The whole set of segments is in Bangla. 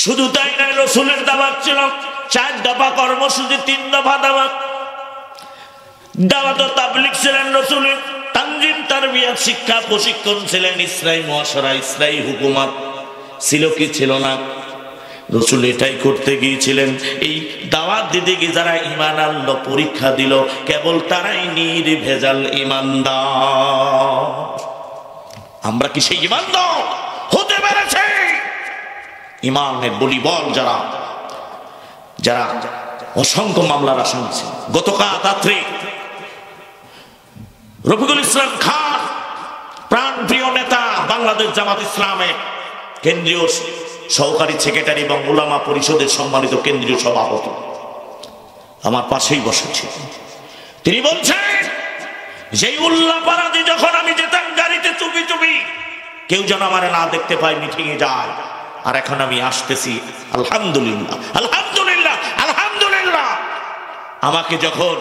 শুধু তাই নয়, রসুলের দাওয়াত ছিল 4 দফা কর্মসূচি, 3 দফা দাওয়াত। দাওয়াত ও তাবলীগ ছিলেন রসুলের, তানজিম তারবিয়াত শিক্ষা প্রশিক্ষণ ছিলেন, ইসলামী মুআশারা, ইসলামী হুকুমত ছিল কি ছিল না? রসুল এটাই করতে গিয়েছিলেন। এই দাওয়াত দিতে গিয়ে যারা ঈমান আনলো, পরীক্ষা দিল, কেবল তারাই নির্ভেজাল ঈমানদার। আমরা কি সেই ঈমানদার হতে পেরেছি? ঈমানের বলিবল যারা যারা অসংখ্য মামলার আসামি ছিল। গতকাল রাত্রে রফিকুল ইসলাম খান, প্রাণপ্রিয় নেতা, বাংলাদেশ জামাত ইসলামের কেন্দ্রীয় সহকারী সেক্রেটারি এবং উলামা পরিষদের সম্মানিত কেন্দ্রীয় সভাপতি আমার পাশেই বসেছে। তিনি বলছেন, যেই উল্লাপাড়াতে যখন আমি যেতাম গাড়িতে চুপি চুপি, কেউ যেন আমার না দেখতে পায়, মিটিংয়ে যায়, আর এখন আমি আসতেছি, আলহামদুলিল্লাহ আলহামদুলিল্লাহ আলহামদুলিল্লাহ। আমাকে যখন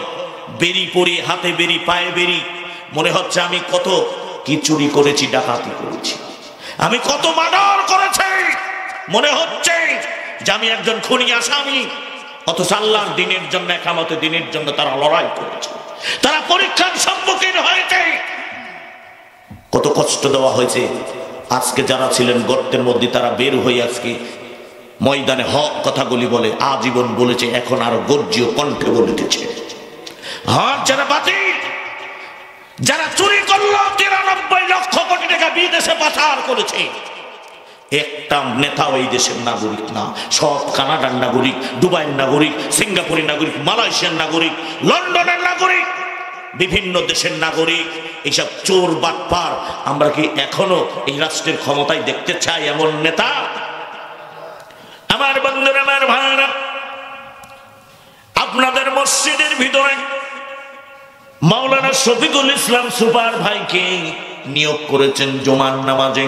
বেরি পরি, হাতে বেরি, পায়ে বেরি, মনে হচ্ছে আমি কত কি চুরি করেছি, ডাকাতি করেছি, আমি কত মার্ডার করেছি, মনে হচ্ছে যে আমি একজন খুনি আসামি। অথচ আল্লাহর দ্বীনের জন্য, একামতের দ্বীনের জন্য তারা লড়াই করেছে, তারা পরীক্ষার সম্মুখীন হয়েছে, কত কষ্ট দেওয়া হয়েছে। আজকে যারা ছিলেন গর্তের মধ্যে, তারা বের হয়ে আজকে ময়দানে হক কথাগুলি বলে, আজীবন বলেছে, এখন আরো গর্জীয় কণ্ঠে বলিতেছে। হক যারা বাতিল, যারা চুরি করলো 93 লক্ষ কোটি টাকা বিদেশে পাচার করেছে, একটা নেতা ওই দেশের নাগরিক না, সব কানাডার নাগরিক, দুবাইয়ের নাগরিক, সিঙ্গাপুরের নাগরিক, মালয়েশিয়ার নাগরিক, লন্ডনের নাগরিক, বিভিন্ন দেশের নাগরিক। এইসব চোর বাটপার আমরা কি এখনো এই রাষ্ট্রের ক্ষমতায় দেখতে চাই এমন নেতা? আমার বন্ধুরা, আমার ভাইরা, আপনাদের মসজিদের ভিতরে মাওলানা শফিকুল ইসলাম সুপার ভাইকে নিয়োগ করেছেন জুমার নামাজে।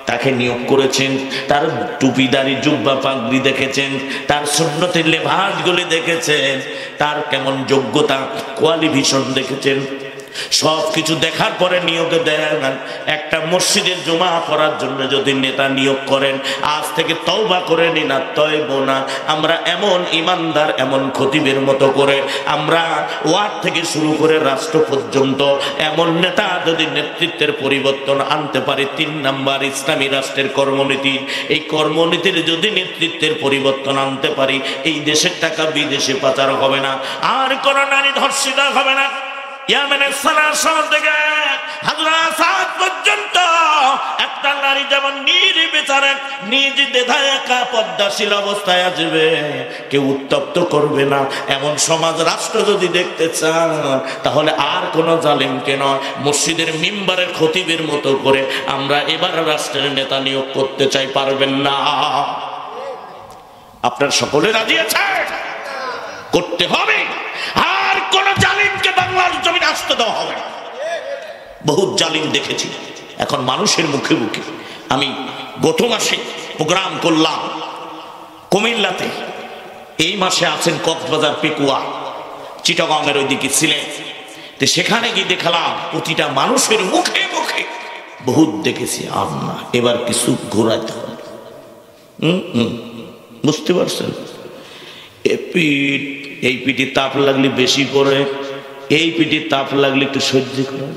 তাকে নিয়োগ করেছেন, তার টুপিদারি, জুব্বা, পাগড়ি দেখেছেন, তার সুন্নতের লেবাসগুলি দেখেছেন, তার কেমন যোগ্যতা, কোয়ালিফিকেশন দেখেছেন। সবকিছু দেখার পরে নিয়োগ দেন। একটা মসজিদের জুমা পড়ার জন্য যদি নেতা নিয়োগ করেন, আজ থেকে তওবা করে নিন, আর তয়ব না। আমরা এমন ইমানদার, এমন খতিবের মতো করে আমরা ওয়ার্ড থেকে শুরু করে রাষ্ট্র পর্যন্ত এমন নেতা যদি নেতৃত্বের পরিবর্তন আনতে পারে, 3 নাম্বার ইসলামী রাষ্ট্রের কর্মনীতি, এই কর্মনীতির যদি নেতৃত্বের পরিবর্তন আনতে পারি, এই দেশের টাকা বিদেশে পাচার হবে না, আর কোন নারী ধর্ষিতা হবে না। ইয়ামেনের সানা শহর থেকে হাজরাত সাদ পর্যন্ত একটা নারী যেমন নির্বিচারে নিজ দ্বিধায় একা পদ্মাশীল অবস্থায় আসবে, কেউ উত্তপ্ত করবে না, এমন সমাজ রাষ্ট্র যদি দেখতে চান, তাহলে আর কোন জালিমকে নয়, মসজিদের মিম্বারের খতিবের মতো করে আমরা এবার রাষ্ট্রের নেতা নিয়োগ করতে চাই। পারবেন না? আপনার সকলে রাজি আছে? করতে হবে। আর কোন জালিমকে বাংলার জমিনে আসতে দেওয়া হবে না। বহুত জালিম দেখেছি, এখন মানুষের মুখে মুখে। আমি গত মাসে প্রোগ্রাম করলাম কুমিল্লাতে, এই মাসে আছেন কক্সবাজার, পেকুয়া, চিটাগাংয়ের ওইদিকে ছিলেন। তো সেখানে গিয়ে দেখলাম প্রতিটা মানুষের মুখে মুখে বহুত দেখেছি। আর না, এবার কিছু ঘোরাতে হবে। বুঝতে পারছেন? এই পিঠে তাপ লাগলে বেশি পড়ে, এই পিঠে তাপ লাগলে একটু সহ্য করে।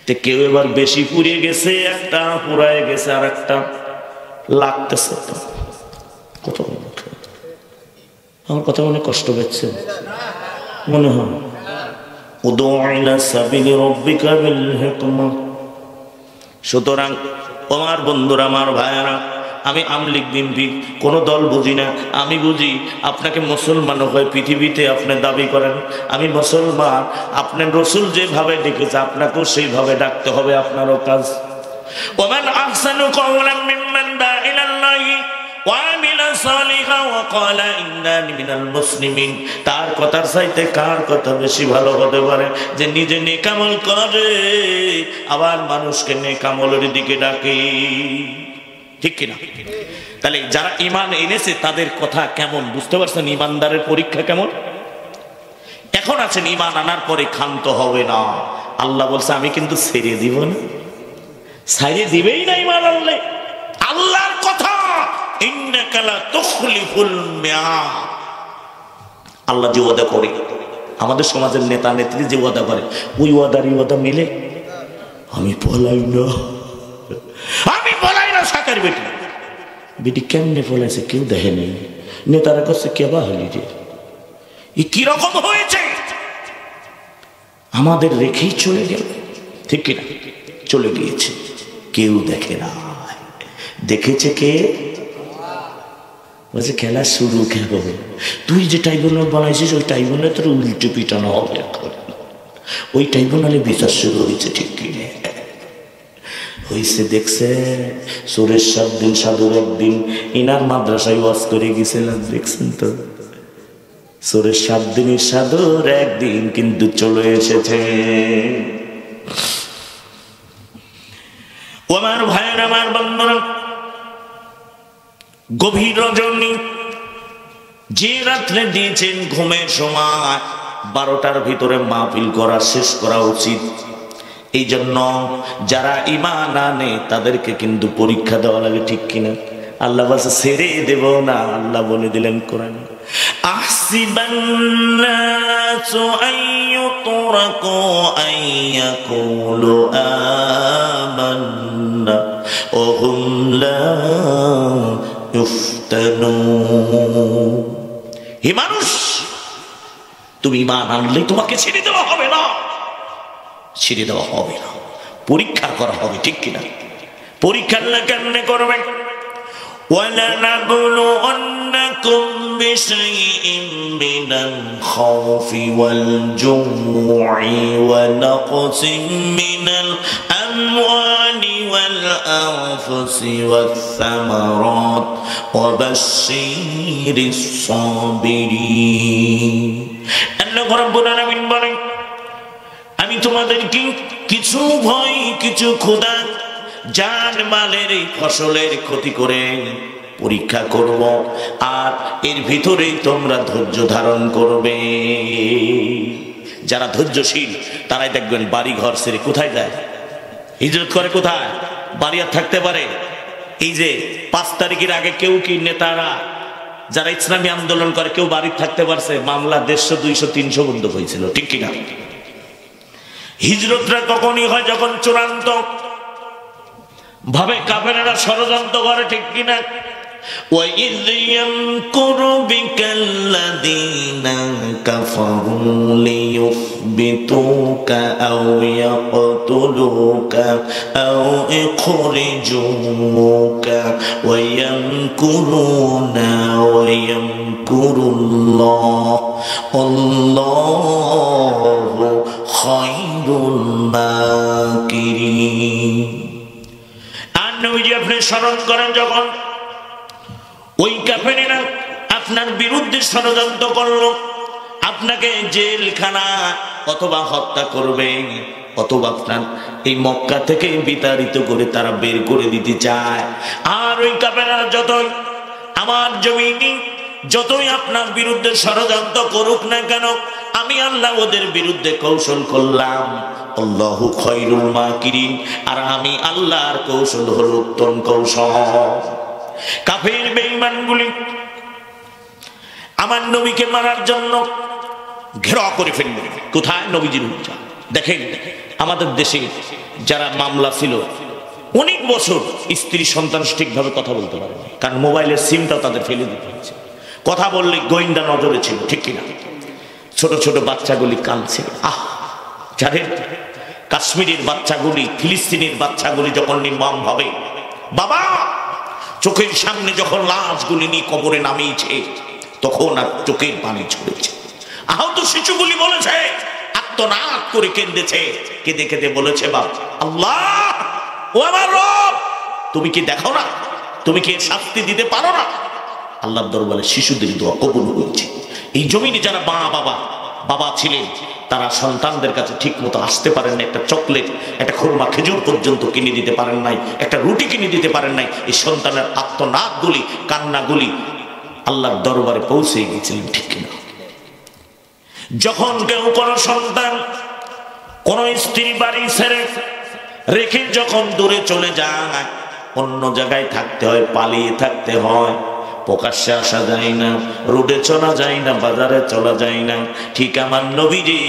তো কেউ এবার বেশি পুড়িয়ে গেছে, একটা পুড়ায় গেছে, আর একটা লাগতেছে। কত আমার কথা মনে কষ্ট পাচ্ছে মনে হয়। সুতরাং আমার বন্ধুরা, আমার ভাইয়ারা, আমি আমলিগ বিএনপি কোন দল বুঝি না। আমি বুঝি আপনাকে মুসলমান হয়ে পৃথিবীতে আপনি দাবি করেন আমি মুসলমান, আপনার রসুল যেভাবে ডেকেছে আপনাকেও সেইভাবে ডাকতে হবে, আপনারও কাজ। ওমান আহসানু কওলাম মিম্মান দা ইলাল্লাহি ওয়া আমিলা সালিহান ওয়া ক্বালা ইন্নানি মিনাল মুসলিমিন। তার কথার চাইতে কার কথা বেশি ভালো হতে পারে, যে নিজে নেক আমল করে আবার মানুষকে নেক আমলের দিকে ডাকে? ঠিক কিনা? তাহলে যারা ঈমান এনেছে তাদের কথা কেমন, বুঝতে পারছেন? ঈমানদারের পরীক্ষা কেমন? এখন আছেন, ঈমান আনার পরে ক্ষান্ত হবে না। আল্লাহ বলছে আমি কিন্তু ছেড়ে দিব না, ছেড়ে দিবেই না ঈমান আনলে। আল্লাহর কথা ইন্নাকা লা তুখলিফুল মিআদ। আল্লাহ যে ওয়াদা করে, আমাদের সমাজের নেতা নেত্রী যে ওয়াদা করে, ওই ওয়াদা মিলে। আমি পলাই না, আমি পলাই না। সাকার বেটি বেটি কেমনে পলাইছে কেউ দেখেনি, নেতারা করছে কেবা হলি রে, কি রকম হয়েছে। আমাদের রেখেই চলে গেল, ঠিক কিনা? চলে গিয়েছে, কেউ দেখে না। দেখেছে কে? বলছে খেলা শুরু কেবল, তুই যে ট্রাইব্যুনাল বানাইছিস ওই ট্রাইব্যুনালে তোর উল্টে পিটানো হবে এখন। ওই ট্রাইব্যুনালে বিচার শুরু হয়েছে, ঠিক কিনা? হয়েছে দেখছে। সুরেশ দিন সাধুর একদিন ইনার মাদ্রাসায় ওয়াজ করে গেছিলাম, দেখছেন তো? সুরেশ দিনের সাধুর একদিন কিন্তু চলে এসেছে। ও আমার ভাইয়ের, আমার বন্ধুরা, গভীর রজনী যে রাত্রে দিয়েছেন ঘুমের সময় 12টার ভিতরে মাহফিল করা শেষ করা উচিত। এই জন্য যারা ঈমান আনে তাদেরকে কিন্তু পরীক্ষা দেওয়া লাগে, ঠিক কিনা? আল্লাহ বলছে ছেড়ে দেব না। আল্লাহ বলে দিলেন কোরআনে, আহসিবান নাসু আইয়ুতরাকু আইয়াকুলু আমান্না ওয়া হুম লা ইফতানুন। হে মানুষ, তুমি ঈমান আনলে তোমাকে ছেড়ে দেওয়া হবে না, ছেড়ে দেওয়া হবে না, পরীক্ষা করা হবে, ঠিক কিনা? পরীক্ষা না কেমনে করবেন? وَلَنَبْلُوَنَّكُمْ بِشَيْءٍ مِّنَ الْخَوْفِ وَالْجُوعِ وَنَقْصٍ مِّنَ الْأَمْوَالِ وَالْأَنفُسِ وَالثَّمَرَاتِ وَبَشِّرِ الصَّابِرِينَ। আল্লাহ রাব্বুল আলামিন বলেন, আমি তোমাদেরকে কিছু ভয়, কিছু ক্ষুধা, জান মালের, এই ফসলের ক্ষতি করে পরীক্ষা করব, আর এর ভিতরেই তোমরা ধৈর্য ধারণ করবে। যারা ধৈর্যশীল তারাই দেখবেন বাড়ি ঘর ছেড়ে কোথায় যায়? হিজরত করে কোথায়? বাড়ি আর থাকতে পারে? এই যে 5 তারিখের আগে কেউ কি নেতারা যারা ইসলামী আন্দোলন করে কেউ বাড়ি থাকতে পারছে? মামলা 150, 200, 300 বন্ধ হয়েছিল, ঠিক কিনা? হিজরতটা তখনই হয় যখন চূড়ান্ত ভাবে কাফেররা ষড়যন্ত্র করে, ঠিক কিনা? وَإِذْ يَمْكُرُ بِكَ الَّذِينَ كَفَرُوا لِيُثْبِتُوكَ أَوْ يَقْتُلُوكَ أَوْ يُخْرِجُوكَ وَيَمْكُرُونَ وَيَمْكُرُ اللَّهُ وَاللَّهُ خَيْرُ الْمَاكِرِينَ। নবীজি আপনি স্মরণ করেন যখন ওই কাফেরেরা আপনার বিরুদ্ধে ষড়যন্ত্র করলো, আপনাকে জেলখানা অথবা হত্যা করবে, অথবা আপনার এই মক্কা থেকে বিতাড়িত করে তারা বের করে দিতে চায়। আর ওই কাফেরেরা যতই আমার জমিনে যতই আপনার বিরুদ্ধে ষড়যন্ত্র করুক না কেন, আমি আল্লাহ ওদের বিরুদ্ধে কৌশল করলাম। আল্লাহু খায়রুল মাকিরিন, আর আমি আল্লাহর কৌশল হলো উত্তম কৌশল। কাফের বেঈমানগুলি আমার নবীকে মারার জন্য ঘেরাও করে ফেলল। কোথায়? নবীজির উচ্চা। দেখেন আমাদের দেশে যারা মামলা ছিল অনেক বছর স্ত্রী সন্তান ঠিকভাবে কথা বলতে পারে না, কারণ মোবাইলের সিমটাও তাদের ফেলে দিতে হয়েছে। কথা বললে গোয়েন্দা নজরে ছিল, ঠিক কিনা? ছোট ছোট বাচ্চাগুলি কাঁদছে। যাদের কাশ্মীরের বাচ্চাগুলি, ফিলিস্তিনের বাচ্চাগুলি যখন নির্মম ভাবে বাবা চোখের সামনে যখন লাশগুলি নিয়ে কবরে নামিয়েছে, তখন আর চোখের পানি ছড়েছে। আহত শিশুগুলি বলেছে, আত্মনাদ করে কেঁদেছে, কেঁদে কেঁদে বলেছে, বাবা আল্লাহ, ও আমার রব, তুমি কি দেখো না? তুমি কি শাস্তি দিতে পারো না? আল্লাহর দরবারে শিশুদের দোয়া কবুল হয়েছে। এই জমিনে যারা বাবা ছিলেন তারা সন্তানদের কাছে ঠিক মতো আসতে পারেন না, একটা চকলেট, একটা খুরমা খেজুর পর্যন্ত কিনে দিতে পারেন নাই, একটা রুটি কিনে দিতে পারেন নাই। এই সন্তানের আত্মনাদগুলি, কান্নাগুলি আল্লাহর দরবারে পৌঁছে গিয়েছিলেন, ঠিক কিনা? যখন কেউ কোনো সন্তান কোন স্ত্রী বাড়ি ছেড়ে রেখে যখন দূরে চলে যায়, অন্য জায়গায় থাকতে হয়, পালিয়ে থাকতে হয়, প্রকাশ্যে আসা যায় না, রোডে চলা যায় না, বাজারে চলা যায় না। ঠিক আমার নবীজি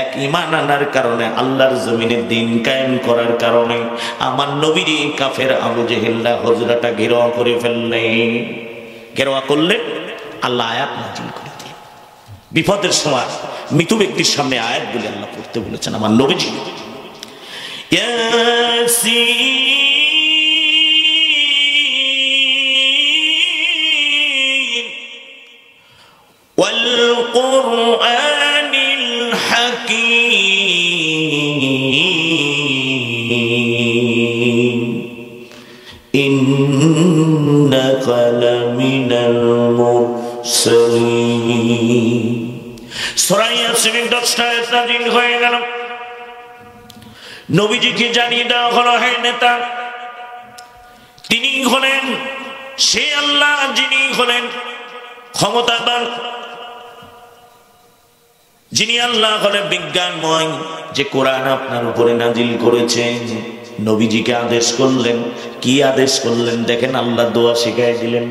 এক ঈমান আনার কারণে, আল্লাহর জমিনে দিন কায়েম করার কারণে আমার নবীজি কাফের আবু জেহেলরা হুজরাটা ঘেরাও করে ফেললেন। ঘেরাও করলে আল্লাহ আয়াত নাযিল করে দিলেন। বিপদের সময় মৃত ব্যক্তির সামনে আয়াত বলে আল্লাহ পড়তে বলেছেন আমার নবীজি। ইয়াসিন ওয়াল কুরআনিল হাকীম ইন্নাকা লামিনাল মুরসালিন। সূরা ইয়াসিনের 10টা আয়াত নাযিল হয়ে গেল। নবীজিকে জানিয়ে দেওয়া হলো, হে নেতা, তিনি হলেন সে আল্লাহ যিনি হলেন ক্ষমতাবান, যিনি আল্লাহ হলেন বিজ্ঞানময়, যে কোরআন আপনার উপরে নাজিল করেছেন। নবীজিকে আদেশ করলেন, কি আদেশ করলেন দেখেন, আল্লাহ দোয়া শিখাই দিলেন,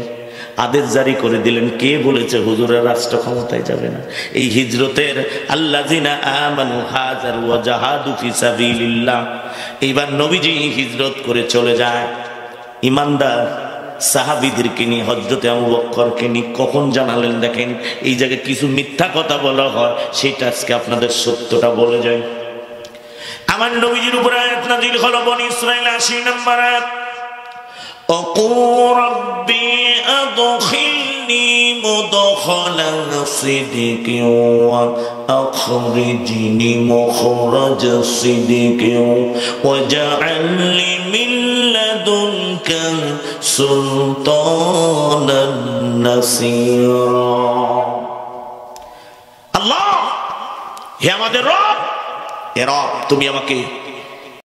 আদেশ জারি করে দিলেন। কে বলেছে হুজুরের রাষ্ট্র ক্ষমতায় যাবে না? এই হিজরতের আল্লাযিনা আমানু হাজারু ওয়া জাহাদু ফি সাবিলিল্লাহ, এইবার নবীজি হিজরত করে চলে যায় ইমানদার সাহাবীদেরকে নিয়ে, হযরতে আবু বকরকে নিয়ে। কখন জানালেন দেখেন, এই জায়গায় কিছু মিথ্যা কথা বলা হয়, সেটা আজকে আপনাদের সত্যটা বলে যায়। আমার নবীজির উপর আয়াত নাযিল হলো বনি ইসরাঈল ৮০ নম্বর আয়াত। وقل ربي أدخلني مدخل صدق وأخرجني مخرج صدق واجعل لي من لدنك سلطانا نصيرا। আল্লাহ, হে আমাদের রব, হে রব, তুমি আমাকে